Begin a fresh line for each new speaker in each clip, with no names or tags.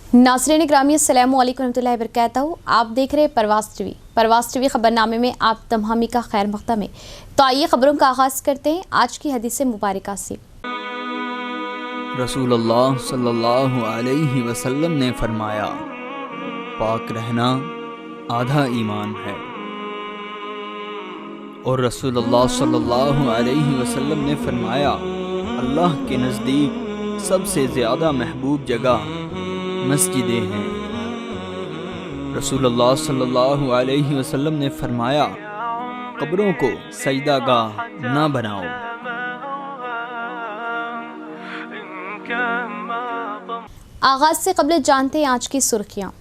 नाज़रीन ग्रामी अस्सलामु अलैकुम रहमतुल्लाहि व बरकातहू। आप देख रहे हैं परवास टीवी खबरनामे में आप तमामी का खैर मक़दम है। तो आइए खबरों का आगाज़ करते हैं आज की हदीस मुबारका से।
रसूलुल्लाह सल्लल्लाहु अलैहि वसल्लम ने फरमाया, पाक रहना आधा ईमान है। और रसूलुल्लाह सल्लल्लाहु अलैहि वसल्लम ने फरमाया, अल्लाह के नज़दीक सबसे ज़्यादा महबूब जगह मस्जिदें हैं। रसूलुल्लाह सल्लल्लाहु अलैहि वसल्लम ने फरमाया, कब्रों को सजदागाह ना बनाओ।
आगाज़ से कबल जानते हैं आज की सुर्खियाँ।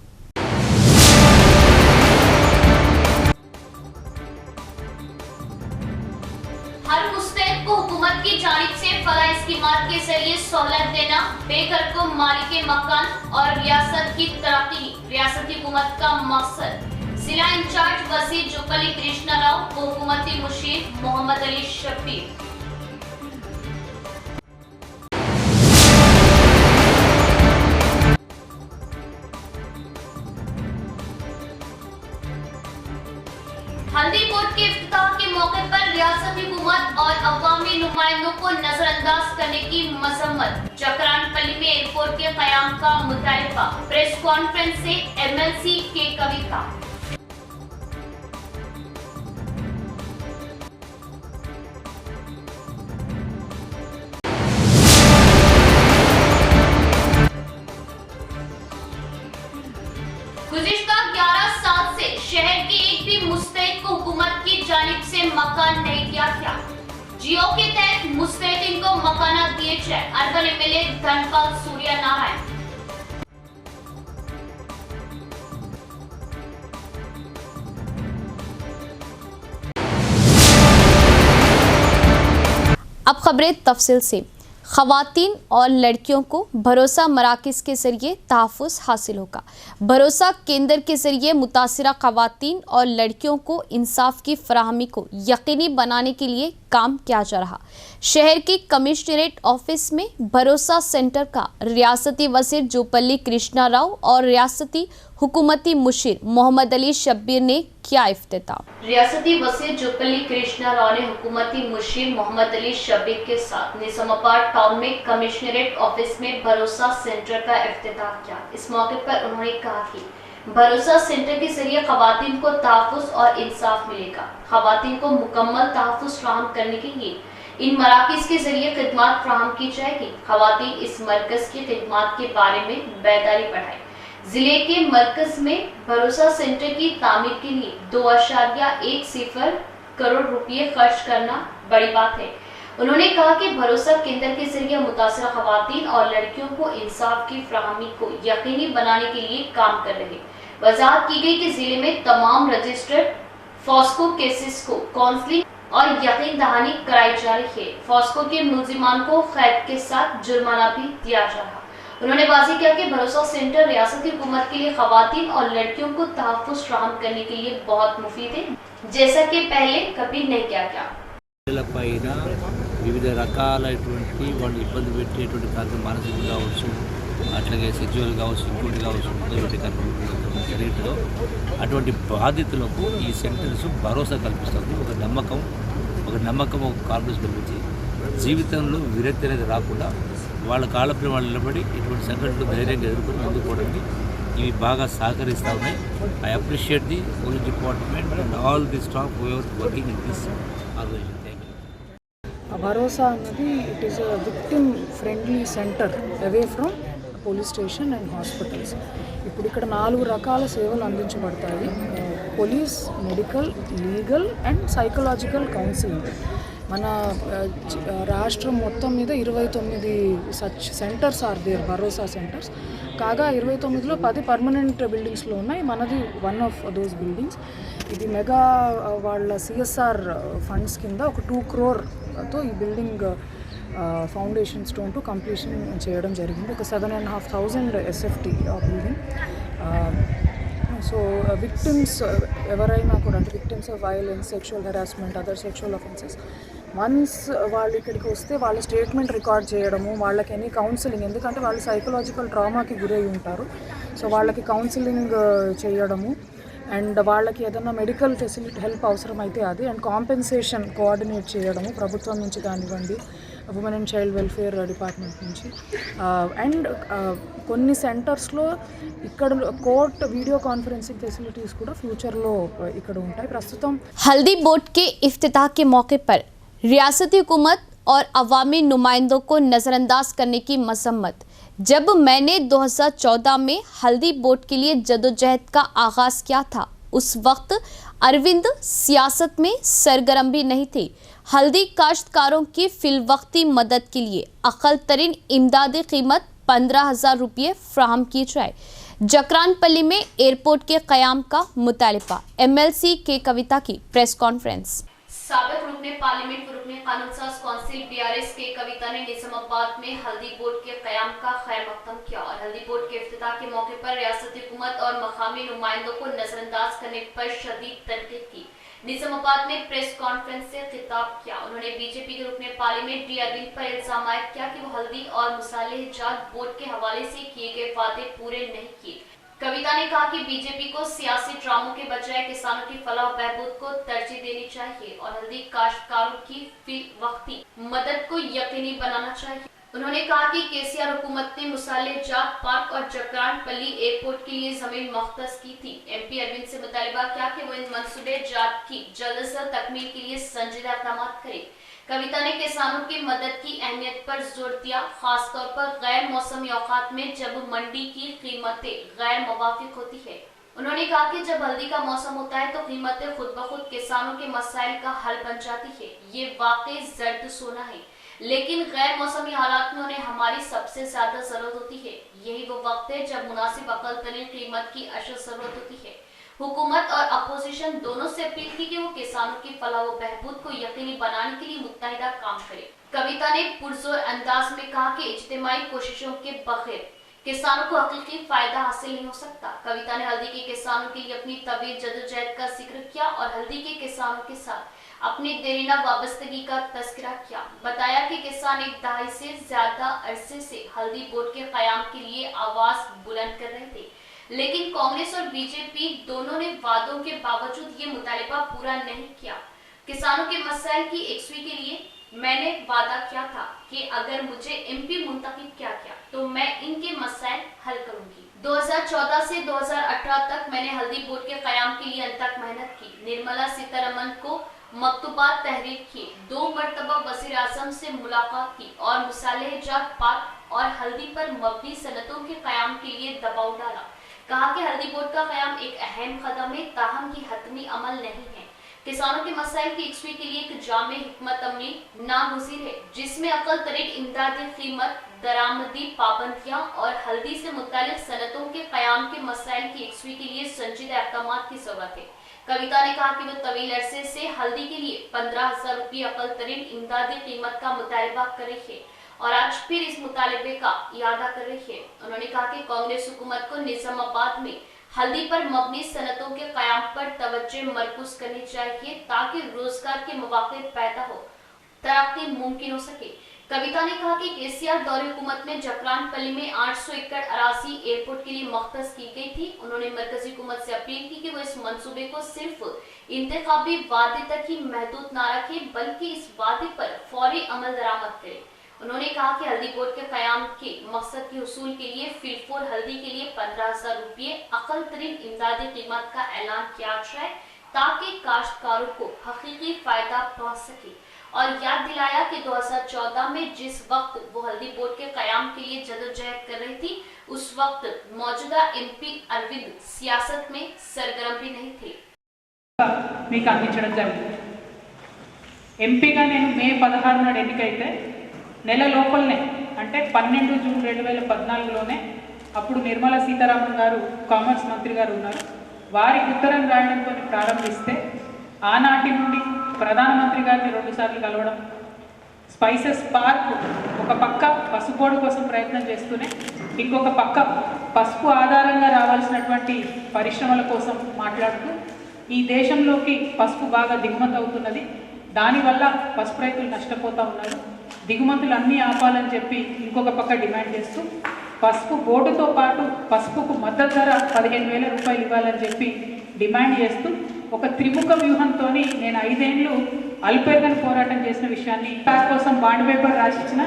हर मुस्तैद को हुकूमत की जानिब से फलाह स्कीमात के जरिए सहूलत देना, बेघर को मालिक मकान और रियासत की तरक्की रियासती हुकूमत का मकसद। जिला इंचार्ज वजीर जुब्बल्ली कृष्णा राव व हुकूमती मुशीर मोहम्मद अली शब्बीर। हल्दी बोर्ड के इफ्तिताह के मौके पर रियासती हुकूमत और अवामी नुमाइंदों को नजरअंदाज करने की मजम्मत। चक्रानपल्ली में एयरपोर्ट के क़याम का मुतालिबा। प्रेस कॉन्फ्रेंस से MLC के कविता। गुज़िश्ता 11 साल से शहर के एक भी मुस्तैद को हुकूमत की जानिब से मकान नहीं दिया गया। जियो के तहत मुस्तैदीन को मकान दिए जाए। Urban MLA Dhanpal Surya Narayan.
अब खबरें तफसील से। ख़वातीन और लड़कियों को भरोसा मराकज़ के ज़रिए तहफ़्फ़ुज़ हासिल होगा। भरोसा केंद्र के ज़रिए मुतासिरा ख़वातीन और लड़कियों को इंसाफ की फराहमी को यकीनी बनाने के लिए काम किया जा रहा। शहर के कमिश्नरेट ऑफिस में भरोसा सेंटर का रियासती वज़ीर जुब्बल्ली कृष्णा राव और रियासती हुकूमती मुशीर मोहम्मद अली शब्बीर ने किया इफ्तिताह।
रियासती वज़ीर जुब्बल्ली कृष्णा राव ने हुकूमती मुशीर मोहम्मद अली शब्बीर के साथ निज़ामाबाद टाउन में कमिश्नरेट ऑफिस में भरोसा सेंटर का इफ्तिताह किया। इस मौके पर उन्होंने कहा कि भरोसा सेंटर के जरिए ख़वातीन को तहफ़्फ़ुज़ और इंसाफ मिलेगा। ख़वातीन को मुकम्मल तहफ़्फ़ुज़ फराहम करने के लिए इन मराकज़ के जरिए खिदमत फराहम की जाएगी। ख़वातीन इस मरकज़ की खिदमत के बारे में बेदारी बढ़ाए। जिले के मरकज़ में भरोसा सेंटर की तामीर के लिए 2.10 करोड़ रुपये खर्च करना बड़ी बात है। उन्होंने कहा कि भरोसा केंद्र के जरिए मुतासिरा ख़वातीन और लड़कियों को इंसाफ की फराहमी को यकीनी बनाने के लिए काम कर रहे। वजाहत की गई कि जिले में तमाम रजिस्टर्ड फॉस्को केसेस को काउंसलिंग और यकीन दहानी कराई जा रही है। फॉस्को के मुलजिमान को कैद के साथ जुर्माना भी दिया जा रहा। उन्होंने वाज़ेह किया कि भरोसा सेंटर रियासती हुकूमत के लिए ख़वातीन और लड़कियों को तहफ़्फ़ुज़ फराहम करने के लिए बहुत मुफीद है, जैसा कि पहले कभी नहीं किया गया।
పైన వివిధ రకాలైనటువంటి వాళ్ళు ఇబ్బంది పెట్టేటువంటి కార్యక్రమం మానసికంగా కావచ్చు, అట్లాగే సెక్చువల్ కావచ్చు, ఇంకోటి కావచ్చు, ఇబ్బంది పెట్టే కార్యక్రమం జరిగిందో అటువంటి బాధితులకు ఈ సెంటర్స్ భరోసా కల్పిస్తుంది. ఒక నమ్మకం ఒక కాన్ఫిడెన్స్ కల్పించి జీవితంలో విరక్తి అనేది రాకుండా వాళ్ళ కాళ్ళపై వాళ్ళు నిలబడి ఇటువంటి సంఘటనలు ధైర్యంగా ఎదుర్కొని ముందుకోవడానికి ఇవి బాగా సహకరిస్తూ ఉన్నాయి. I appreciate the police department and all the staff who are working in this organisation.
Bharosa అన్నది it is a victim friendly centre away from police station and hospitals. ఇప్పుడు ఇక్కడ 4 రకాల సేవలు అందించబడతాయి. Police, medical, legal and psychological counselling. మన రాష్ట్రం మొత్తం మీద 29 such centres are there, Bharosa centres. కాగా 29లో 10 పర్మనెంట్ బిల్డింగ్స్లో ఉన్నాయి. మనది వన్ ఆఫ్ దోస్ బిల్డింగ్స్. ఇది మెగా వాళ్ళ CSR ఫండ్స్ కింద ఒక 2 crore-తో ఈ building foundation stone to completion చేయడం జరిగింది. ఒక 7,500 SFT ఆ బిల్డింగ్. సో విక్టిమ్స్ ఎవరైనా కూడా, అంటే victims of violence, sexual harassment, other sexual offences once వాళ్ళు ఇక్కడికి వస్తే వాళ్ళ స్టేట్మెంట్ రికార్డ్ చేయడము, వాళ్ళకి ఎనీ కౌన్సిలింగ్, ఎందుకంటే వాళ్ళు సైకలాజికల్ ట్రామాకి గురై ఉంటారు. సో వాళ్ళకి కౌన్సిలింగ్ చేయడము అండ్ వాళ్ళకి ఏదైనా మెడికల్ ఫెసిలిటీ హెల్ప్ అవసరమైతే అది అండ్ కాంపెన్సేషన్ కోఆర్డినేట్ చేయడము ప్రభుత్వం నుంచి కానివ్వండి, women and child welfare department నుంచి. అండ్ కొన్ని సెంటర్స్లో ఇక్కడ కోర్ట్ వీడియో కాన్ఫరెన్సింగ్ ఫెసిలిటీస్ కూడా ఫ్యూచర్లో ఇక్కడ ఉంటాయి. ప్రస్తుతం
हल्दी बोर्ड के इफ्तिताह के मौके पर रियासती हुकूमत और अवामी नुमाइंदों को नज़रअंदाज करने की मसम्मत. जब मैंने 2014 में हल्दी बोर्ड के लिए जदोजहद का आगाज़ किया था, उस वक्त अरविंद सियासत में सरगर्म भी नहीं थे. हल्दी काश्तकारों की फिलवक्ती मदद के लिए अक़ल तरीन इमदादी कीमत 15,000 रुपये फ्राहम की जाए. जकरानपल्ली में एयरपोर्ट के क़याम का मुतालिबा. MLC के कविता की प्रेस कॉन्फ्रेंस.
साबिक रुकने पार्लियामेंट व रुकने कानून साज कौंसिल BRS के कविता ने निजामाबाद में हल्दी बोर्ड के क़याम का खैर मकदम किया और हल्दी बोर्ड के इफ्तिताह के मौके पर रियासती हुकूमत और मकामी नुमाइंदों को नजरअंदाज करने पर शदीद तनकीद की. निजामाबाद में प्रेस कॉन्फ्रेंस से खिताब किया. उन्होंने बीजेपी के रुकने पार्लियामेंट डी अरविंद पर इल्जाम आयद किया कि वो हल्दी और मुसालेहजात बोर्ड के हवाले से किए गए वादे पूरे नहीं किए. कविता ने कहा कि बीजेपी को सियासी ड्रामों के बजाय किसानों की फलाह और बहबूद को तरजीह देनी चाहिए और हल्दी काश्तकारों की फिलवक्ती मदद को यकीनी बनाना चाहिए. उन्होंने कहा कि केसीआर हुकूमत ने मुसालेहजात पार्क और जकरानपल्ली एयरपोर्ट के लिए जमीन मुख्तस की थी. MP अरविंद से मुतालिबा किया कि वो इन मंसूबे जात की जल्द से जल्द तकमील के लिए संजीदा इक़दाम करे. कविता ने किसानों की मदद की अहमियत पर जोर दिया, खासतौर पर गैर मौसमी औकात में जब मंडी की कीमतें गैर मुवाफिक होती है. उन्होंने कहा कि जब हल्दी का मौसम होता है तो कीमतें खुद ब खुद किसानों के मसाइल का हल बन जाती है. ये वाकई जर्द सोना है, लेकिन गैर मौसमी हालात में उन्हें हमारी सबसे ज्यादा जरूरत होती है. यही वो वक्त है जब मुनासिब अक़ल तरीन कीमत की अशद जरूरत होती है. हुकूमत और अपोजिशन दोनों से अपील की कि वो किसानों की फलाह व बहबूद को यकीनी बनाने के लिए मुत्तहिदा काम करे. कविता ने पुरजोर अंदाज में कहा कि इज्तिमाई कोशिशों के बगैर किसानों को हकीकी फायदा हासिल नहीं हो सकता. कविता ने हल्दी के किसानों के लिए अपनी तवील जदोजहद का जिक्र किया और हल्दी के किसानों के साथ अपनी देरीना वाबस्तगी का तस्करा किया. बताया कि किसान एक दहाई से ज्यादा अरसे से हल्दी बोर्ड के क़याम के लिए आवाज बुलंद कर रहे थे, लेकिन कांग्रेस और बीजेपी दोनों ने वादों के बावजूद ये मुतालिबा पूरा नहीं किया. किसानों के मसाइल की यकसुई के लिए मैंने वादा किया था कि अगर मुझे MP मुंतखब किया गया तो मैं इनके मसाइल हल करूंगी. 2014 से 2018 तक मैंने हल्दी बोर्ड के क़याम के लिए अनथक मेहनत की. निर्मला सीतारमन को मकतूबात तहरीर किए, 2 मरतबा वज़ीर आज़म से मुलाकात की और मुसालेहजात पार्क और हल्दी पर मबनी सनतों के क़याम के लिए दबाव डाला. कहा कि हल्दी बोर्ड का क़याम एक अहम कदम है, ताहम की हतमी अमल नहीं है. किसानों के मसाइल की यकसुई के लिए एक जामे हिकमत अमली नागुज़ीर है, जिसमें अक़ल तरीन इमदादी कीमत, दरामदी पाबंदियाँ और हल्दी से मुतालिक सनतों के क़याम के मसाइल की यकसुई के लिए संजीदा इक़दामात की ज़रूरत है. कविता ने कहा कि वो तवील अरसे से हल्दी के लिए 15,000 रुपये अक़ल तरीन इमदादी कीमत का मुतालिबा कर रही है और आज फिर इस मुतालिबे का इयादा कर रही है. उन्होंने कहा कि कांग्रेस हुकूमत को निजामाबाद में हल्दी पर मबनी सनतों के क़याम पर तवज्जो मरकूज करनी चाहिए ताकि रोजगार के मौक़े पैदा हो, तरक्की मुमकिन हो सके. कविता ने कहा कि केसीआर दौरे हुकूमत में जकरानपल्ली में 800 एकड़ अराजी एयरपोर्ट के लिए मुख्तस की गई थी. उन्होंने मरकजी हुकूमत से अपील की कि वो इस मंसूबे को सिर्फ इंतखाबी वादे तक ही महदूद न रखे, बल्कि इस वादे पर फौरी अमल दरामद करे. उन्होंने कहा कि हल्दी बोर्ड के क़याम के मकसद के हुसूल के लिए फिलफोर हल्दी के लिए 15,000 रुपये अक़ल तरीन इमदादी कीमत का ऐलान किया जाए ताकि काश्तकारों को हकीकी फ़ायदा पहुँच सके. और याद दिलाया कि 2014 में जिस वक्त वो हल्दी बोर्ड के क़याम के लिए जदोजहद कर रही थी, उस वक्त मौजूदा MP अरविंद सियासत में सरगर्म भी नहीं थे.
మీకు అందించడం జరిగింది. ఎంపీగా నేను మే 16 నాడు ఎన్నికైతే నెల లోపలనే అంటే 12 జూన్ 2014లోనే అప్పుడు నిర్మలా సీతారామన్ గారు కామర్స్ మంత్రి గారు ఉన్నారు. వారికి ఉత్తరం రాయడంతో ప్రారంభిస్తే ఆనాటి నుండి ప్రధానమంత్రి గారిని 2 సార్లు కలవడం, స్పైసెస్ పార్క్ ఒక పక్క పసుపోడు కోసం ప్రయత్నం చేస్తూనే ఇంకొక పక్క పసుపు ఆధారంగా రావాల్సినటువంటి పరిశ్రమల కోసం మాట్లాడుతూ ఈ దేశంలోకి పసుపు బాగా దిగుమతి అవుతున్నది, దానివల్ల పసుపు రైతులు నష్టపోతూ ఉన్నారు, దిగుమతులు అన్నీ ఆపాలని చెప్పి ఇంకొక పక్క డిమాండ్ చేస్తూ పసుపు బోర్డుతో పాటు పసుపుకు మద్దతు ధర 15,000 రూపాయలు ఇవ్వాలని చెప్పి డిమాండ్ చేస్తూ ఒక త్రిముఖ వ్యూహంతో నేను 5 ఏళ్ళు అల్పెరగని పోరాటం చేసిన విషయాన్ని కోసం బాండ్ పేపర్ రాసిచ్చిన,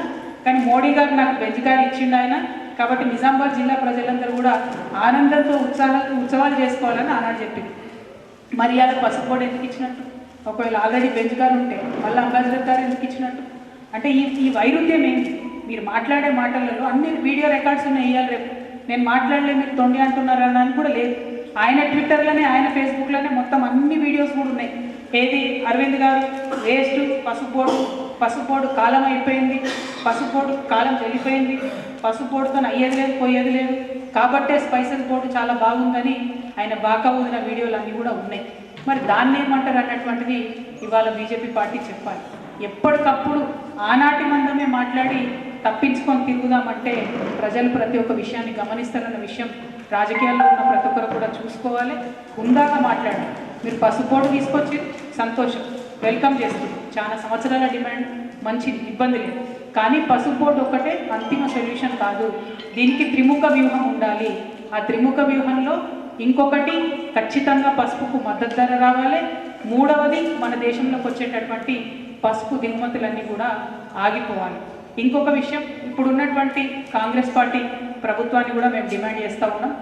కానీ మోడీ గారు నాకు బెంచ్ గారు ఇచ్చిండు ఆయన. కాబట్టి నిజామాబాద్ జిల్లా ప్రజలందరూ కూడా ఆనందంతో ఉత్సవాలు చేసుకోవాలని ఆనాడు చెప్పింది. మరి అలా పసుపు బోర్డు ఎందుకు ఇచ్చినట్టు? ఒకవేళ ఆల్రెడీ బెంచ్ గారు ఉంటే మళ్ళీ అంబాసిడర్ గారు ఎందుకు ఇచ్చినట్టు? అంటే ఈ వైరుధ్యం ఏంటి? మీరు మాట్లాడే మాటలలో అన్ని వీడియో రికార్డ్స్ ఉన్నాయి. ఇవ్వాలి రేపు నేను మాట్లాడలే మీరు తొండి అంటున్నారు అని కూడా లేదు. ఆయన ట్విట్టర్లోనే ఆయన ఫేస్బుక్లోనే మొత్తం అన్ని వీడియోస్ కూడా ఉన్నాయి. ఏది అరవింద్ గారు వేస్ట్, పసుపు బోర్డు కాలం అయిపోయింది, పసుపు బోర్డు కాలం చెల్లిపోయింది, పసుపు బోర్డుతో అయ్యేది లేదు పోయేది లేదు, కాబట్టే స్పైసెస్ బోర్డు చాలా బాగుందని ఆయన బాగా ఊదిన వీడియోలు అన్నీ కూడా ఉన్నాయి. మరి దాన్ని ఏమంటారు అన్నటువంటిది ఇవాళ బీజేపీ పార్టీ చెప్పాలి. ఎప్పటికప్పుడు ఆనాటి మందమే మాట్లాడి తప్పించుకొని తిరుగుదామంటే ప్రజలు ప్రతి ఒక్క విషయాన్ని గమనిస్తారన్న విషయం రాజకీయాల్లో ఉన్న ప్రతి ఒక్కరు కూడా చూసుకోవాలి. హుందాగా మాట్లాడాలి. మీరు పసుపు బోర్డు తీసుకొచ్చి సంతోషం, వెల్కమ్ చేస్తుంది, చాలా సంవత్సరాల డిమాండ్, మంచిది, ఇబ్బంది లేదు. కానీ పసుపు బోర్డు ఒక్కటే అంతిమ సొల్యూషన్ కాదు. దీనికి త్రిముఖ వ్యూహం ఉండాలి. ఆ త్రిముఖ వ్యూహంలో ఇంకొకటి ఖచ్చితంగా పసుపుకు మద్దతు ధర రావాలి. మూడవది మన దేశంలోకి వచ్చేటటువంటి పసుపు దిగుమతులన్నీ కూడా ఆగిపోవాలి. ఇంకొక విషయం, ఇప్పుడున్నటువంటి కాంగ్రెస్ పార్టీ ప్రభుత్వాన్ని కూడా మేము డిమాండ్ చేస్తూ ఉన్నాం.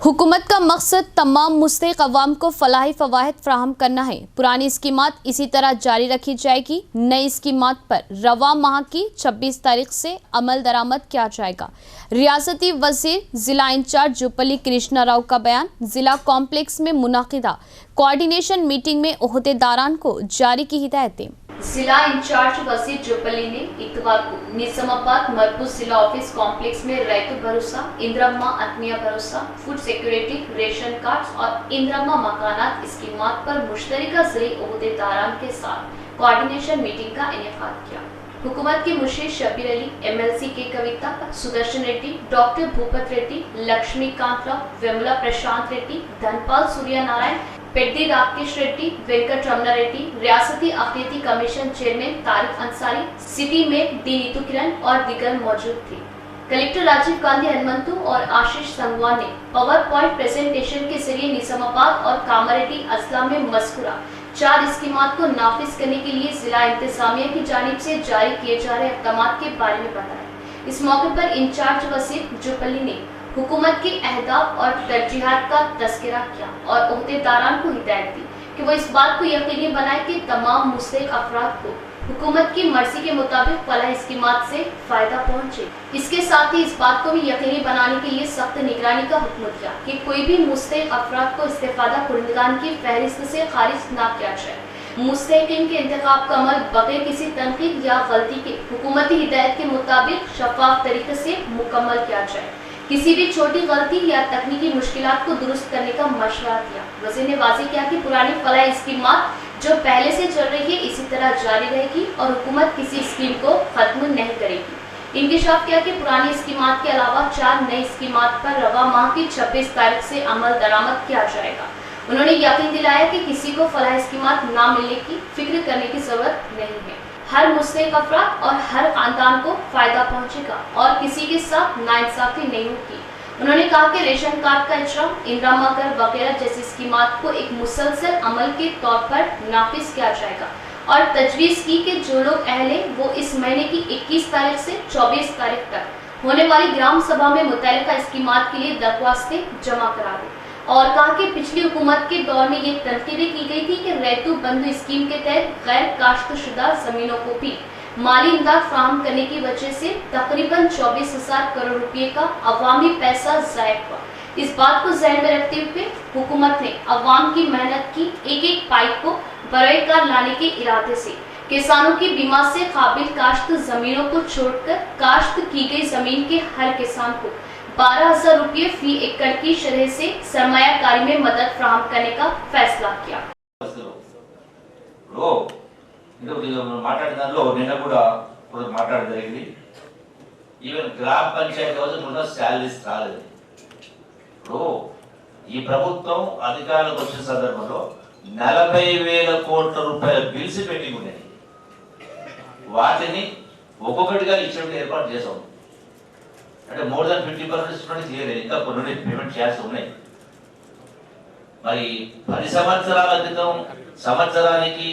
हुकूमत का मकसद तमाम मुस्तहिक अवाम को फलाही फ़वाहिद फ्राहम करना है। पुरानी स्कीमात इसी तरह जारी रखी जाएगी। नई स्कीमात पर रवा माह की 26 तारीख से अमल दरामद किया जाएगा। रियासती वजीर ज़िला इंचार्ज जुपली कृष्णा राव का बयान। ज़िला कॉम्प्लेक्स में मुनाकिदा कोऑर्डिनेशन मीटिंग में ओहदेदारान को जारी की हिदायतें।
जिला इंचार्ज वजीर जुपली ने इतवार को निजामाबाद मरकूज जिला ऑफिस कॉम्प्लेक्स में रैतु भरोसा, इंदिरम्मा आत्मीय भरोसा, फूड सिक्योरिटी, रेशन कार्ड्स और इंदिरम्मा मकानात स्कीमात पर मुश्तरका ज़िले ओहदेदारान के साथ कोऑर्डिनेशन मीटिंग का इनेकाद किया। हुकूमत के मुशीर शबीर अली, MLC के कविता, सुदर्शन रेड्डी, डॉक्टर भूपत रेड्डी, लक्ष्मीकांत राव, विमला प्रशांत रेड्डी, धनपाल सूर्य नारायण, पेड्डी राकेश रेड्डी, वेंकट रमना रेड्डी, रियासती अक़लियती commission chairman Tariq Ansari, city में डी नीतू किरण और दीगर मौजूद थे। कलेक्टर राजीव गांधी हनुमंतु और आशीष संगवान ने पावर पॉइंट प्रेजेंटेशन के जरिए निजामाबाद और कामारेड्डी अजला में मज़कूरा 4 स्कीमात को नाफिज करने के लिए जिला इंतजामिया की जानिब से जारी किए जा रहे इक़दामात के बारे में बताया। इस मौके पर इंचार्ज वजीर जुपली ने हुकूमत के अहदाफ और तरजीहात का तस्करा किया और ओहदेदारान को हिदायत दी कि वो इस बात को यकीनी बनाए कि तमाम मुस्तहिक अफराद को हुकूमत की मर्जी के मुताबिक फलाह स्कीमात से फ़ायदा पहुँचे। इसके साथ ही इस बात को भी यकीनी बनाने के लिए सख्त निगरानी का हुक्म दिया कि कोई भी मुस्तहिक अफराद को इस्तेफादा कुनंदगान की फहरिस्त से खारिज न किया जाए। मुस्तहिकीन के इंतखाब का अमल बगैर किसी तनकीद या गलती के हुकूमती हिदायत के मुताबिक शफाफ तरीके से मुकम्मल किया जाए। किसी भी छोटी गलती या तकनीकी मुश्किलात को दुरुस्त करने का मशवरा दिया। वज़ीर ने वाज़ेह किया कि पुरानी फलाह स्कीमात जो पहले से चल रही है इसी तरह जारी रहेगी और हुकूमत किसी स्कीम को खत्म नहीं करेगी। इंकशाफ किया कि पुरानी स्कीमात के अलावा 4 नई स्कीमात पर रवा माह की 26 तारीख से अमल दरामद किया जाएगा। उन्होंने यकीन दिलाया कि किसी को फलाह स्कीमात ना मिलने की फिक्र करने की जरूरत नहीं है। हर मुस्तहिक अफराद और हर खानदान को फायदा पहुंचेगा और किसी के साथ नाइंसाफी नहीं होगी। उन्होंने कहा कि रेशन कार्ड का इजरा, इंदिरम्मा कर वगैरह जैसी स्कीमात को एक मुसलसल अमल के तौर पर नाफिज किया जाएगा और तजवीज़ की कि जो लोग अहले वो इस महीने की 21 तारीख से 24 तारीख तक होने वाली ग्राम सभा में मुतल्लिका स्कीमात के लिए दरख्वास्तें जमा करा दें। और कहा कि पिछली हुकूमत के दौर में ये तनकीदें की गई थी कि रैतु बंधु स्कीम के तहत गैर काश्तशुदा ज़मीनों को भी माली इमदाद फराहम करने की वजह से तकरीबन 24,000 करोड़ रुपये का अवामी पैसा ज़ाया हुआ। इस बात को ज़हन में रखते हुए हुकूमत ने अवाम की मेहनत की एक पाइप को बरोएकार लाने के इरादे से किसानों की बीमा से काबिल काश्त ज़मीनों को छोड़कर काश्त की गई ज़मीन के हर किसान को 12,000 रुपये फी एकड़ की शरह से सरमायाकारी में मदद फराहम करने का फैसला किया।
మాట్లాడిన దానిలో నిన్న కూడా మాట్లాడడం జరిగింది. ఈవెన్ గ్రామ పంచాయతీ ఉన్న శాలరీస్ రాలేదు. ఈ ప్రభుత్వం అధికారంలోకి వచ్చిన సందర్భంలో 40,000 కోట్ల రూపాయల బిల్స్ పెండింగ్ ఉన్నాయి. వాటిని ఒక్కొక్కటిగా ఇచ్చినట్టు ఏర్పాటు చేసాం. అంటే మోర్ దాన్ 50% స్టూడెంట్స్ చేయలేదు, ఇంకా కొన్ని పేమెంట్ చేయాల్సి ఉన్నాయి. మరి 10 సంవత్సరాల క్రితం సంవత్సరానికి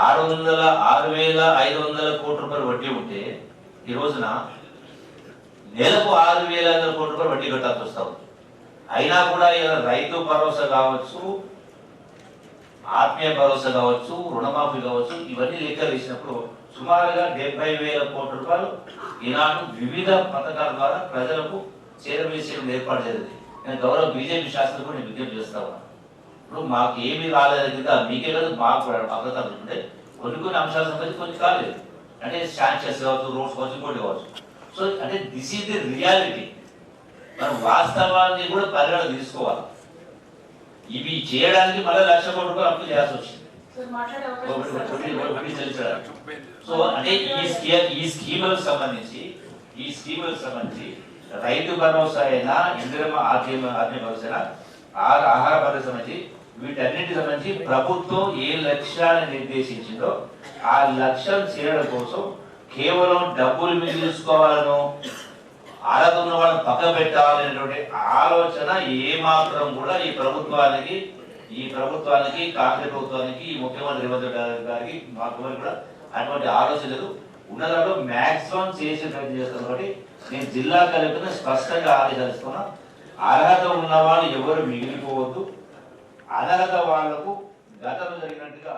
6,500 కోట్ల రూపాయలు వడ్డీ ఉంటే ఈ రోజున నెలకు 6,500 కోట్ల రూపాయలు వడ్డీ కట్టాల్సి వస్తాం. అయినా కూడా రైతు భరోసా కావచ్చు, ఆత్మీయ భరోసా కావచ్చు, రుణమాఫీ కావచ్చు, ఇవన్నీ లెక్కలు వేసినప్పుడు సుమారుగా 70,000 కోట్ల రూపాయలు ఈనాడు వివిధ పథకాల ద్వారా ప్రజలకు చేరవేసేందుకు ఏర్పాటు జరిగింది. నేను గౌరవ బీజేపీ శాసనసభ్యులు కూడా నేను విజ్ఞప్తి చేస్తా ఉన్నాను. ఇప్పుడు మాకు ఏమీ రాలేదు కదా, మీకే కదా మాకు పథకాలు ఉంటే కొన్ని అంశాలకు సంబంధించి కొన్ని కాలేదు, అంటే శాంక్షన్స్ కావచ్చు, రోడ్స్ కావచ్చు, ఇంకోటి కావచ్చు. సో అంటే దిస్ ఈజ్ ది రియాలిటీ. మనం వాస్తవాన్ని కూడా పరిగణ తీసుకోవాలి. ఇవి చేయడానికి మళ్ళీ 1,00,000 కోట్ల రూపాయలు అప్పు చేయాల్సి వచ్చింది. సో అంటే ఈ స్కీములకు సంబంధించి రైతు భరోసా అయినా, ఇందిరమ్మ ఆత్మీయ భరోసా అయినా, ఆహార భరోసా సంబంధించి వీటన్నిటికి సంబంధించి ప్రభుత్వం ఏ లక్ష్యాన్ని నిర్దేశించిందో ఆ లక్ష్యం చేరడం కోసం కేవలం డబ్బులు మిగిలించుకోవాలను, అర్హత ఉన్న వాళ్ళని పక్క పెట్టాలనేటువంటి ఆలోచన ఏమాత్రం కూడా ఈ ప్రభుత్వానికి కాంగ్రెస్ ప్రభుత్వానికి, ఈ ముఖ్యమంత్రి రేవంత్ రెడ్డి గారికి, మాకు కూడా అటువంటి ఆలోచన లేదు. ఉన్నదాంట్లో మ్యాక్సిమం చేసే ప్రయత్నం చేస్తాను. కాబట్టి నేను జిల్లా కలెక్టర్ని స్పష్టంగా ఆదేశిస్తున్నా, అర్హత ఉన్న వాళ్ళు ఎవరు మిగిలిపోవద్దు, అనర్హత వాళ్లకు గతంలో జరిగినట్టుగా.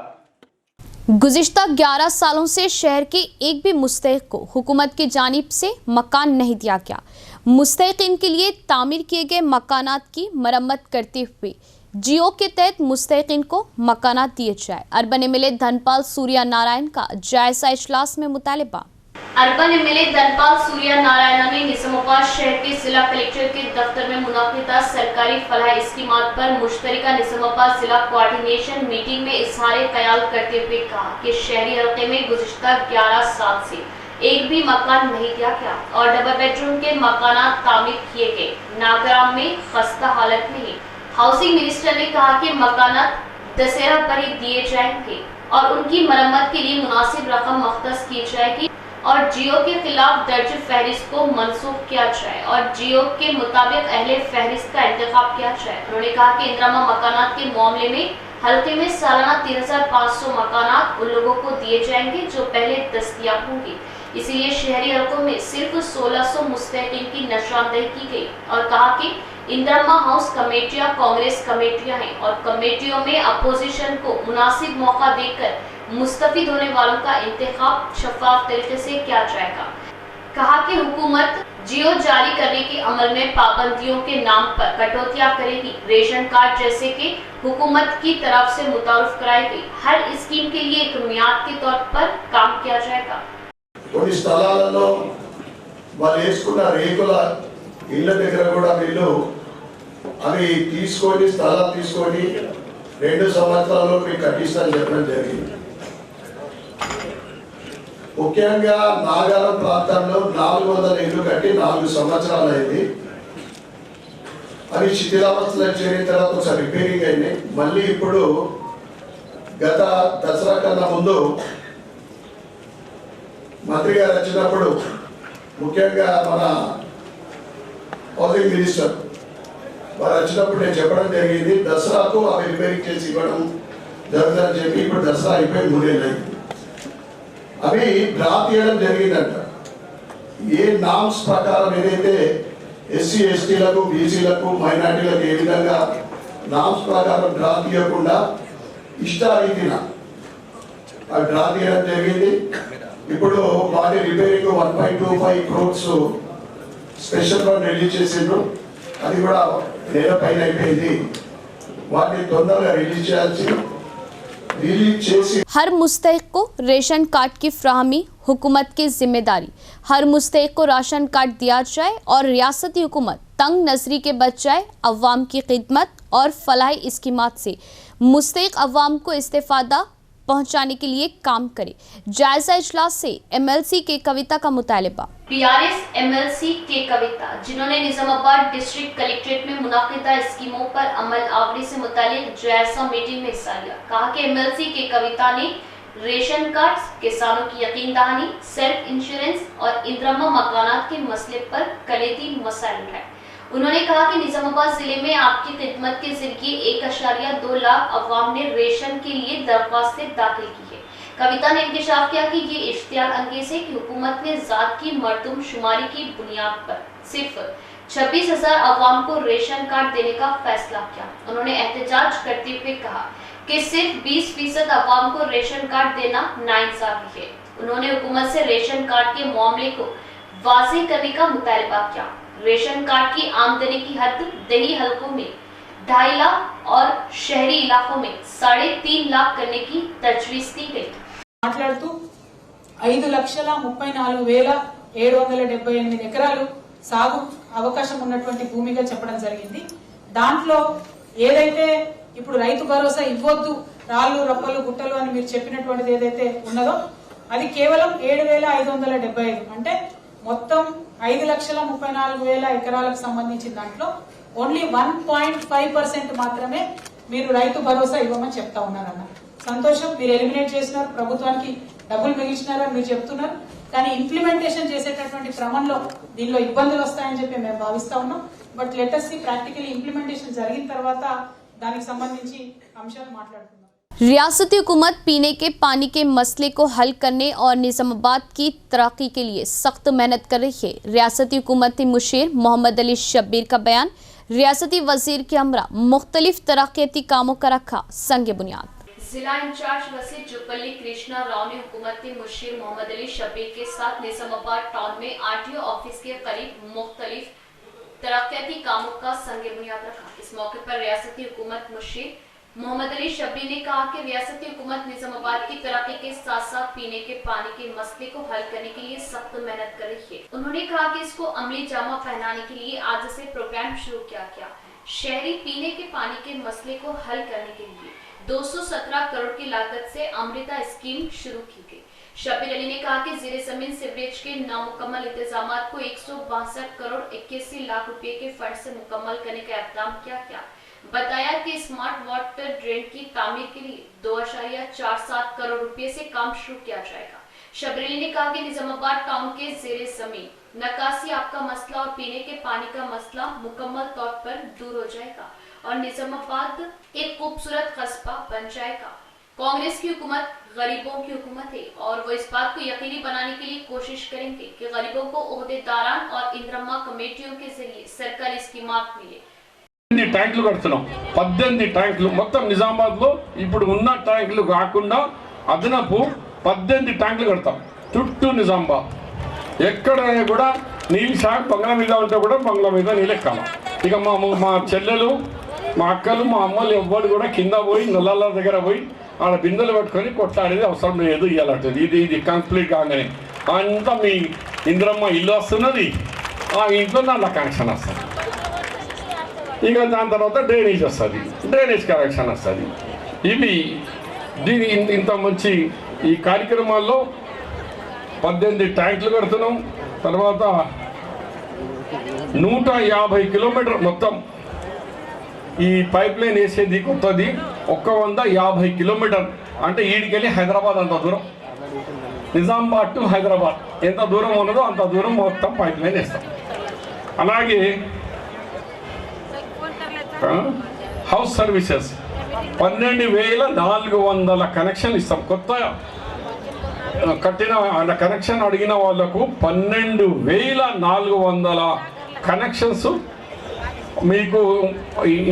गुज़िश्ता 11 सालों से शहर के एक भी मुस्तहिक़ को हुकूमत की जानिब से मकान नहीं दिया गया। मुस्तहिक़ीन के लिए तामीर किए गए मकानात की मरम्मत करते हुए जियो के तहत मुस्तहिक़ीन को मकानात दिए जाए। अर्बन एमएलए धनपाल सूर्या नारायण का जायजा इजलास में मुतालिबा।
अर्बन एमएलए धनपाल सूर्या नारायण ने निजामाबाद शहर के जिला कलेक्टर के दफ्तर में मुनाकिदा सरकारी फलाह स्कीमात पर मुश्तरका निजामाबाद जिला कोऑर्डिनेशन मीटिंग में इजहार ख्याल करते हुए कहा कि शहरी हल्के में गुज़िश्ता 11 साल से एक भी मकान नहीं दिया गया और डबल बेडरूम के मकानात तामीर किए गए। नागराम में खस्ता हालत में ही हाउसिंग मिनिस्टर ने कहा कि मकानात दशहरा पर ही दिए जाएंगे और उनकी मरम्मत के लिए मुनासिब रकम मख्तस की जाएगी और जियो के खिलाफ दर्ज फहरिस्त को मनसूख किया जाए और जियो के मुताबिक अहले फहरिस्त का इंतखाब किया जाए। उन्होंने कहा कि इंदिरा मकानात के मामले में हल्के में सालाना 3,500 मकानात उन लोगों को दिए जाएंगे जो पहले दस्तयाब होंगे। इसीलिए शहरी हल्कों में सिर्फ 1,600 मुस्तहिक़ीन की निशानदेही की गई और कहा कि इंदिरा हाउस कमेटियां कांग्रेस कमेटियां हैं और कमेटियों में अपोजिशन को मुनासिब मौका देकर मुस्तफिद होने वालों का इंतखाब शफाफ तरीके से किया जाएगा। कहा कि हुकूमत जियो जारी करने के अमल में पाबंदियों के नाम पर कटौतियां करेगी। रेशन कार्ड जैसे कि हुकूमत की तरफ से मुतारुफ कराई गई हर स्कीम के लिए एक मियाद के तौर पर काम किया जाएगा।
కొన్ని స్థలాలలో వాళ్ళు వేసుకున్న రేకుల ఇళ్ళ దగ్గర కూడా వీళ్ళు అవి తీసుకొని స్థలాలు తీసుకొని 2 సంవత్సరాల్లో మీకు కట్టిస్తానని చెప్పడం జరిగింది. ముఖ్యంగా నాగారం ప్రాంతంలో 400 ఇళ్ళు కట్టి 4 సంవత్సరాలు అయింది. అవి శిథిలావస్థలో చేరిన తర్వాత ఒకసారి రిపేరింగ్ అయినాయి. మళ్ళీ ఇప్పుడు గత దసరా కన్నా ముందు మంత్రి గారు వచ్చినప్పుడు ముఖ్యంగా మన హౌసింగ్ మినిస్టర్ వారు వచ్చినప్పుడు నేను చెప్పడం జరిగింది, దసరాకు అవి రిపేరింగ్ చేసి ఇవ్వడం జరుగుతుందని చెప్పి. ఇప్పుడు దసరా అయిపోయి 3 ఏళ్ళు అయింది. అవి డ్రా తీయడం జరిగిందంట. ఏ నామ్స్ ప్రకారం ఏదైతే ఎస్సీ ఎస్టీలకు, బీసీలకు, మైనార్టీలకు ఏ విధంగా నామ్స్ ప్రకారం డ్రా తీయకుండా ఇష్టారీతిన ఆ డ్రా తీయడం జరిగింది. ఇప్పుడు వాటి repairing 1.25 crores special fund release చేసిండ్రు. అది కూడా నెల పైన అయిపోయింది. వాటిని తొందరగా రిలీజ్ చేయాల్సి
हर मुस्तहिक़ को रेशन कार्ड की फ्राहमी हुकूमत की जिम्मेदारी। हर मुस्तहिक़ को राशन कार्ड दिया जाए और रियासती हुकूमत तंग नजरी के बच जाए। अवाम की खिदमत और फलाही स्कीमात से मुस्तहिक़ अवाम को इस्तेफादा पहुंचाने के लिए काम करे। जायजा इजलास से एमएलसी के कविता का मुतालिबा।
पीआरएस एमएलसी के कविता जिन्होंने निजामाबाद डिस्ट्रिक्ट कलेक्ट्रेट में मुनाकिदा स्कीमों पर अमल आवरी से मुतालिक जायजा मीटिंग में हिस्सा लिया, कहा कि एमएलसी के कविता ने रेशन कार्ड, किसानों की यकीन दहानी, सेल्फ इंश्योरेंस और इंदिरा मकानात के मसले पर कलीदी मसाइल उठाए। उन्होंने कहा कि निजामाबाद जिले में आपकी खिदमत के जरिए 1.2 लाख अवाम ने रेशन के लिए दरख्वास्तें दाखिल की है। कविता ने इंकशाफ किया कि ये इश्तियाल अंगेज है कि हुकूमत ने जात की मरदमशुमारी की बुनियाद पर सिर्फ 26,000 अवाम को रेशन कार्ड देने का फैसला किया। उन्होंने एहतजाज करते हुए कहा कि सिर्फ 20% अवाम को रेशन कार्ड देना नाइंसाफी है। उन्होंने हुकूमत से रेशन कार्ड के मामले को वाज़ेह करने का मुतालबा किया। रेशन कार्ड की आमदनी की हद देही हलकों में 2.5 लाख और शहरी इलाकों में 3.5 लाख करने की तजवीज़ दी गई।
మాట్లాడుతూ 5,34,778 ఎకరాలు సాగు అవకాశం ఉన్నటువంటి భూమిగా చెప్పడం జరిగింది. దాంట్లో ఏదైతే ఇప్పుడు రైతు భరోసా ఇవ్వొద్దు, రాళ్ళు రప్పలు గుట్టలు అని మీరు చెప్పినటువంటిది ఏదైతే ఉన్నదో అది కేవలం 7,575 అంటే మొత్తం 5,34,000 ఎకరాలకు సంబంధించిన దాంట్లో ఓన్లీ 1.5% మాత్రమే మీరు రైతు భరోసా ఇవ్వమని చెప్తా ఉన్నారన్న. సంతోషం, మీరు ఎలిమినేట్ చేసినారు, ప్రభుత్వానికి డబ్బులు మిగిల్చినారని మీరు చెప్తున్నారు. కానీ ఇంప్లిమెంటేషన్ చేసేటటువంటి క్రమంలో దీనిలో ఇబ్బందులు వస్తాయని చెప్పి మేము భావిస్తా ఉన్నాం. But let us see practically implementation జరిగిన తర్వాత దానికి సంబంధించి అంశాలు మాట్లాడుకుందాం.
रियासती हुकूमत पीने के पानी के मसले को हल करने और निजामाबाद की तरक्की के लिए सख्त मेहनत कर रही है। रियासती हुकूमती मुशीर मोहम्मद अली शब्बीर का बयान। रियासती वजीर के हमरा मुख्तलिफ तरक्याती कामों का रखा संग बुनियाद।
जिला इंचार्ज वसीर जुब्बली कृष्णा राव ने हुकूमती मुशीर मोहम्मद अली शब्बीर के साथ निजामाबाद टाउन में आरटीओ ऑफिस के करीब मुख्तलिफ तरक्याती कामों का संग बुनियाद रखा। इस मौके पर रियासती हुकूमत मुशीर मोहम्मद अली शब्बीर ने कहा कि रियासती हुकूमत निजामाबाद की तरक्की के साथ साथ पीने के पानी के मसले को हल करने के लिए सख्त मेहनत कर रही है। उन्होंने कहा कि इसको अमली जामा पहनाने के लिए आज से प्रोग्राम शुरू किया गया। शहरी पीने के पानी के मसले को हल करने के लिए 217 करोड़ की लागत से अमृता स्कीम शुरू की गई। शब्बीर अली ने कहा कि ज़ेरे ज़मीन सीवरेज के नामुकम्मल इंतजामात को 162 करोड़ 81 लाख रुपए के फंड से मुकम्मल करने का इक़दाम किया गया। बताया कि स्मार्ट वाटर ड्रेन की तामीर के लिए 2.47 करोड़ रुपए से काम शुरू किया जाएगा। शब्बीर अली ने कहा कि निजामाबाद टाउन के ज़ेरे ज़मीन नकासी आपका मसला और पीने के पानी का मसला मुकम्मल तौर पर दूर हो जाएगा और निजामाबाद एक खूबसूरत कस्बा बन जाएगा। कांग्रेस की हुकूमत गरीबों की हुकूमत है और वो इस बात को यकीनी बनाने के लिए कोशिश करेंगे कि गरीबों को ओहदेदारान और इंदिरा कमेटियों के जरिए सरकारी स्कीमात मिले।
ట్యాంకులు కడుతున్నాం, 18 ట్యాంకులు మొత్తం నిజామాబాద్లో ఇప్పుడు ఉన్న ట్యాంకులు కాకుండా అదనపు 18 ట్యాంకులు కడతాం చుట్టూ నిజామాబాద్. ఎక్కడైనా కూడా నీళ్ళు షాక్ బంగ్లా మీద ఉంటే కూడా బంగ్లా మీద నీళ్ళు ఎక్కాలి. ఇక మా చెల్లెలు, మా అక్కలు, మా అమ్మలు ఎవ్వరు కూడా కింద పోయి నల్లాల దగ్గర పోయి ఆడ బిందెలు పట్టుకొని కొట్లాడేది అవసరం లేదు. ఇవ్వాలంటుంది ఇది కంప్లీట్ కాగానే అంతా మీ ఇంద్రమ్మ ఇల్లు వస్తున్నది, ఆ ఇంట్లో నల్ల కనెక్షన్ వస్తుంది. ఇక దాని తర్వాత డ్రైనేజ్ వస్తుంది, డ్రైనేజ్ కనెక్షన్ వస్తుంది. ఇవి దీని ఇంత మంచి ఈ కార్యక్రమాల్లో 18 ట్యాంకులు కడుతున్నాం. తర్వాత 150 కిలోమీటర్ మొత్తం ఈ పైప్ లైన్ వేసేది కొత్తది 150 కిలోమీటర్ అంటే ఈడికెళ్ళి హైదరాబాద్ అంత దూరం, నిజామాబాద్ టు హైదరాబాద్ ఎంత దూరం ఉన్నదో అంత దూరం మొత్తం పైప్ లైన్ వేస్తాం. అలాగే హౌస్ సర్వీసెస్ 12,400 కనెక్షన్లు ఇస్తాం. కొత్త కట్టిన కనెక్షన్ అడిగిన వాళ్లకు 12,400 కనెక్షన్స్ మీకు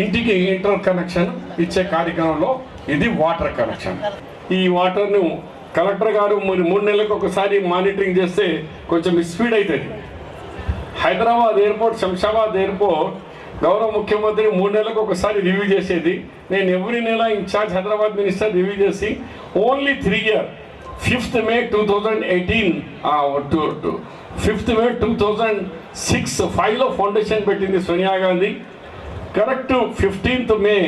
ఇంటికి ఇంటర్ కనెక్షన్ ఇచ్చే కార్యక్రమంలో ఇది వాటర్ కనెక్షన్. ఈ వాటర్ను కలెక్టర్ గారు 3 నెలలకు ఒకసారి మానిటరింగ్ చేస్తే కొంచెం స్పీడ్ అవుతుంది. హైదరాబాద్ ఎయిర్పోర్ట్, శంషాబాద్ ఎయిర్పోర్ట్ గౌరవ ముఖ్యమంత్రి 3 నెలలకు ఒకసారి రివ్యూ చేసేది. నేను ఎవ్రీ నెల ఇన్ఛార్జ్ హైదరాబాద్ మినిస్టర్ రివ్యూ చేసి only 3 years 5th May 2018 5th May 2006 ఫైల్లో ఫౌండేషన్ పెట్టింది Sonia Gandhi. Correct 15th May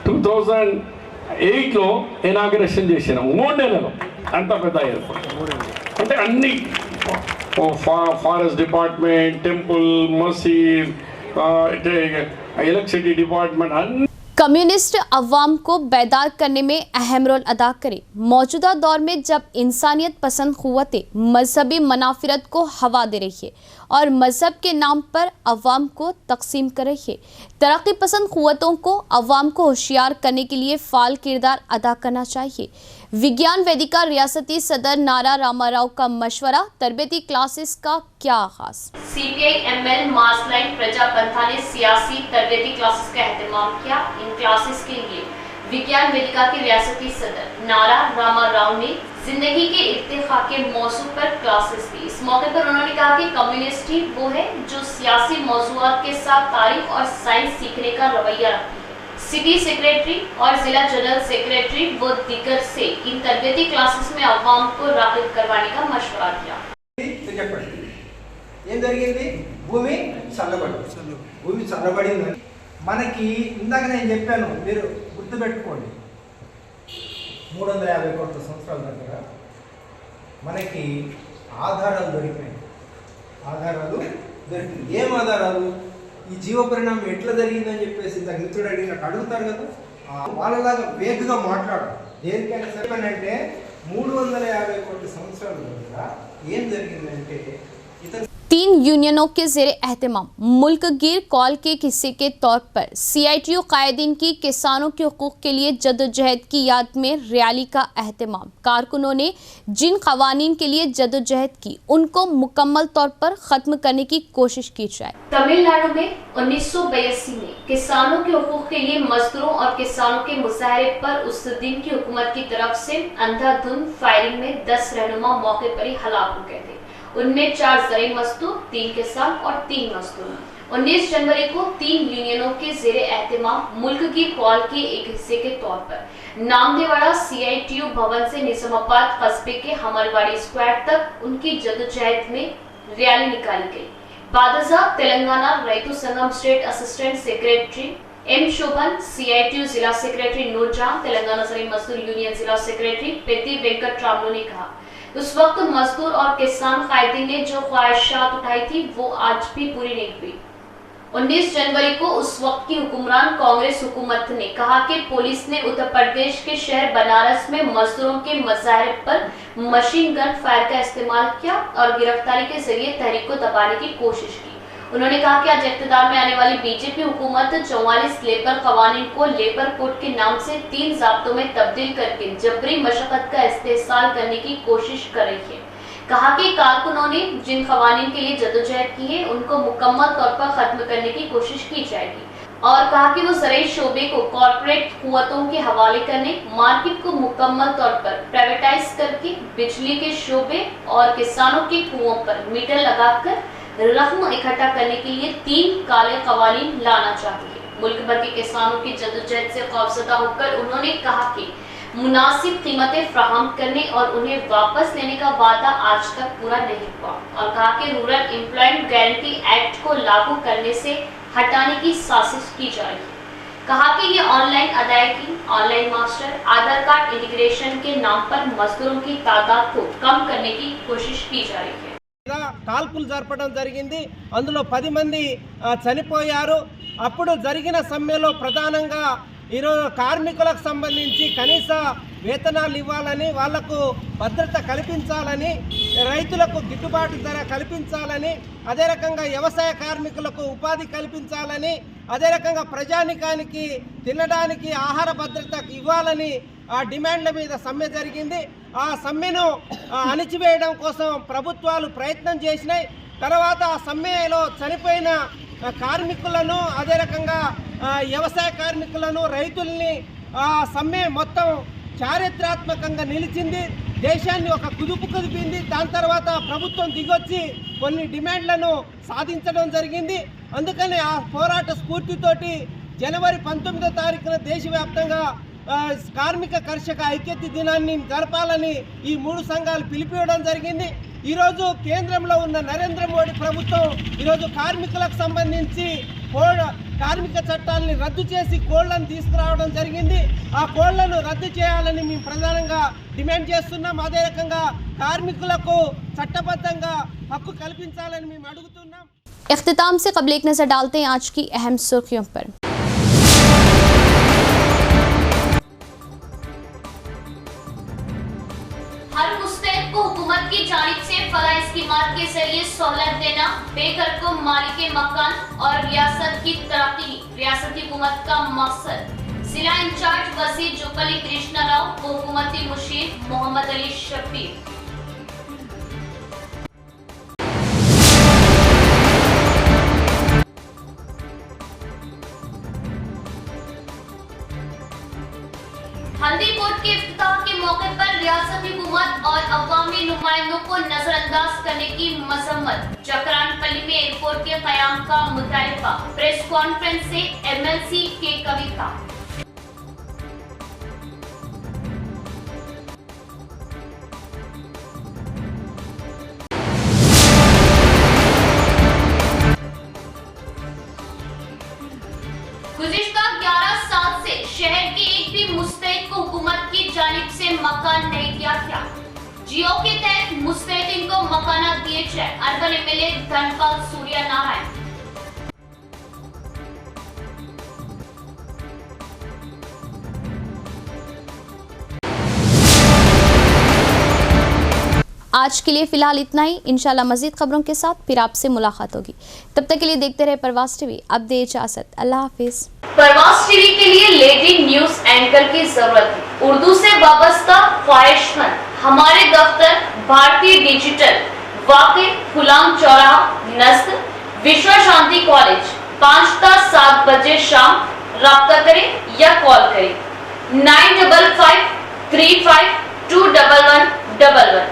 2008లో ఇనాగరేషన్ చేసినాం. 3 నెలలు అంత పెద్ద ఎయిర్పోర్ట్. అంటే అన్ని ఫారెస్ట్ డిపార్ట్మెంట్, టెంపుల్, మసీద్, ఎలక్ట్రిసిటీ డిపార్ట్మెంట్ అన్ని
कम्युनिस्ट अवाम को बेदार करने में अहम रोल अदा करे। मौजूदा दौर में जब इंसानियत पसंद क़ुव्वतें मजहबी मनाफिरत को हवा दे रही है और मजहब के नाम पर अवाम को तकसीम कर रही है, तरक्की पसंद क़ुव्वतों को अवाम को होशियार करने के लिए फ़ाल किरदार अदा करना चाहिए। विज्ञान वेदिका रियासती सदर नारा रामाराव का मशवरा, तरबियती क्लासेस का क्या आगाज।
CPI-ML मास लाइन प्रजा पंथा ने सियासी तरबियती क्लासेस का एहतमाम किया। इन क्लासेस के लिए विज्ञान वेदिका के रियासती सदर नारा रामाराव ने जिंदगी के इर्तिखा के मौजू पर क्लासेस दी। इस मौके पर उन्होंने कहा कि कम्युनिस्ट ही वो है जो सियासी मौजूआत के साथ तारीख और साइंस सीखने का रवैया रखती है। सिटी सेक्रेटरी और जिला जनरल सेक्रेटरी व दीगर से इन तरबियती क्लासेस में अवाम को राग़िब करवाने का मशवरा किया।
ఏం జరిగింది? భూమి చల్లబడింది. మనకి ఇందాక నేను చెప్పాను, మీరు గుర్తుపెట్టుకోండి, 350 కోట్ల సంవత్సరాల దగ్గర మనకి ఆధారాలు దొరికినాయి. ఏం ఆధారాలు? ఈ జీవ పరిణామం ఎట్లా జరిగిందని చెప్పేసి ఇందాక మిత్రుడు అడిగినట్టు అడుగుతారు కదా, వాళ్ళలాగా వేగంగా మాట్లాడు. దేనికైనా సరిపడంటే 350 కోట్ల సంవత్సరాల దగ్గర ఏం జరిగిందంటే
3 यूनियनों के ज़ेरे एहतमाम मुल्क गिर कॉल के हिस्से के तौर पर CITU कायदीन की किसानों के हुकूक के लिए जदोजहद की याद में रैली का एहतमाम। कारकुनों ने जिन कवानीन के लिए जदोजहद की उनको मुकम्मल तौर पर ख़त्म करने की कोशिश की जाए।
तमिलनाडु में 1982 में किसानों के हुकूक के लिए मजदूरों और किसानों के मुजाहरे पर उस दिन की हुकूमत की तरफ से अंधाधुंध फायरिंग में 10 रहनुमा मौके पर ही हलाक हो गए थे। उनमें 4 ज़रई मजदूर, 3 किसान और 3 मजदूर। 19 जनवरी को 3 यूनियनों के ज़ेरे एहतमाम मुल्क की कॉल के एक हिस्से के तौर पर नामदेवाड़ा CITU भवन से निजामाबाद कस्बे के हमलवाड़ी स्क्वायर तक उनकी जदोजहद में रैली निकाली गई। बादजा तेलंगाना रैतु संगम स्टेट असिस्टेंट सेक्रेटरी M शोभन, CITU जिला सेक्रेटरी नूरजहां, तेलंगाना ज़रई मजदूर यूनियन जिला सेक्रेटरी पेद्दी वेंकट रामलू ने कहा, उस वक्त मजदूर और किसान कायदीन ने जो ख्वाहिशात उठाई थी वो आज भी पूरी नहीं हुई। 19 जनवरी को उस वक्त की हुक्मरान कांग्रेस हुकूमत ने कहा कि पुलिस ने उत्तर प्रदेश के शहर बनारस में मजदूरों के मजाहरे पर मशीन गन फायर का इस्तेमाल किया और गिरफ्तारी के जरिए तहरीक को दबाने की कोशिश की। उन्होंने कहा कि आज इक़्तिदार में आने वाली बीजेपी हुकूमत 44 लेबर कवानीन को लेबर कोड के नाम से 3 ज़ाब्तों में तब्दील करके जबरी मशक्क़त का इस्तेसाल करने की कोशिश कर रही है। कहा कि कारकुनों ने जिन कवानीन के लिए जदोजहद की है उनको मुकम्मल तौर पर ख़त्म करने की कोशिश की जाएगी और कहा कि वो ज़रई शोबे को कॉरपोरेट कुव्वतों के हवाले करने, मार्केट को मुकम्मल तौर पर प्राइवेटाइज करके बिजली के शोबे और किसानों के कुओं पर मीटर लगाकर रकम इकट्ठा करने के लिए 3 काले कवानीन लाना चाहती है। मुल्क भर के किसानों की जदोजहद से खौफजदा होकर उन्होंने कहा कि मुनासिब कीमतें फ्राहम करने और उन्हें वापस लेने का वादा आज तक पूरा नहीं हुआ और कहा कि रूरल एम्प्लॉयमेंट गारंटी एक्ट को लागू करने से हटाने की साजिश की जा रही है। कहा कि ये ऑनलाइन अदायगी, ऑनलाइन मास्टर, आधार कार्ड इंटीग्रेशन के नाम पर मजदूरों की तादाद को कम करने की कोशिश की जा रही है।
కాల్పులు జరపడం జరిగింది. అందులో 10 మంది చనిపోయారు. అప్పుడు జరిగిన సమ్మెలో ప్రధానంగా ఈరోజు కార్మికులకు సంబంధించి కనీస వేతనాలు ఇవ్వాలని, వాళ్లకు భద్రత కల్పించాలని, రైతులకు గిట్టుబాటు ధర కల్పించాలని, అదే రకంగా వ్యవసాయ కార్మికులకు ఉపాధి కల్పించాలని, అదే రకంగా ప్రజానికానికి తినడానికి ఆహార భద్రత ఇవ్వాలని ఆ డిమాండ్ల మీద సమ్మె జరిగింది. ఆ సమ్మెను అణిచివేయడం కోసం ప్రభుత్వాలు ప్రయత్నం చేసినాయి. తర్వాత ఆ సమ్మెలో చనిపోయిన కార్మికులను, అదే రకంగా వ్యవసాయ కార్మికులను, రైతుల్ని ఆ సమ్మె మొత్తం చారిత్రాత్మకంగా నిలిచింది. దేశాన్ని ఒక కుదుపు కుదిపింది. దాని తర్వాత ప్రభుత్వం దిగొచ్చి కొన్ని డిమాండ్లను సాధించడం జరిగింది. అందుకని ఆ పోరాట స్ఫూర్తితోటి జనవరి 19వ తారీఖున దేశవ్యాప్తంగా కార్మిక కర్షక ఐక్యత దినాన్ని జరపాలని ఈ 3 సంఘాలు పిలిపివ్వడం జరిగింది. ఈరోజు కేంద్రంలో ఉన్న నరేంద్ర మోడీ ప్రభుత్వం ఈరోజు కార్మికులకు సంబంధించి కార్మిక చట్టాలని రద్దు చేసి కోళ్లను తీసుకురావడం జరిగింది. ఆ కోళ్లను రద్దు చేయాలని మేము ప్రధానంగా డిమాండ్ చేస్తున్నాం. అదే రకంగా కార్మికులకు చట్టబద్ధంగా హక్కు కల్పించాలని మేము అడుగుతున్నాం.
इख्तिताम से कबल एक नज़र डालते हैं आज की अहम सुर्खियों पर।
बेघर को मालिक मकान और रियासत की तरक्की रियासती हुकूमत का मकसद। जिला इंचार्ज वजीर जोपल्ली कृष्णा राव, हुकूमती मुशीर मोहम्मद अली शब्बीर। हल्दी बोर्ड के इफ्तिताह के मौके पर रियासती हुकूमत और अवामी नुमाइंदों को नजरअंदाज करने की मजम्मत। चक्रानपल्ली में एयरपोर्ट के क़याम का मुतालिबा। प्रेस कॉन्फ्रेंस से MLC के कविता। गुज़िश्ता 11 से शहर के एक भी मुस्तैद को हुकूमत की जानिब से मकान नहीं दिया गया। जियो के तहत मुस्तैदीन को मकान दिए जाए। Urban MLA Dhanpal Surya Narayan.
आज के लिए फिलहाल इतना ही। इंशाल्लाह मजीद खबरों के साथ फिर आपसे मुलाकात होगी। तब तक के लिए देखते रहे परवास टीवी। अब दे इजाजत, अल्लाह हाफिज।
परवास टीवी के लिए लेडी न्यूज एंकर की जरूरत है। उर्दू से वाबस्ता ख्वाहिशमंद हमारे दफ्तर भारतीय डिजिटल, वाक़ई गुलाम चौराहा, नस्ल, विश्व शांति कॉलेज, 5 ता 7 बजे शाम। राब्ता करें या कॉल करें 955 35 21111।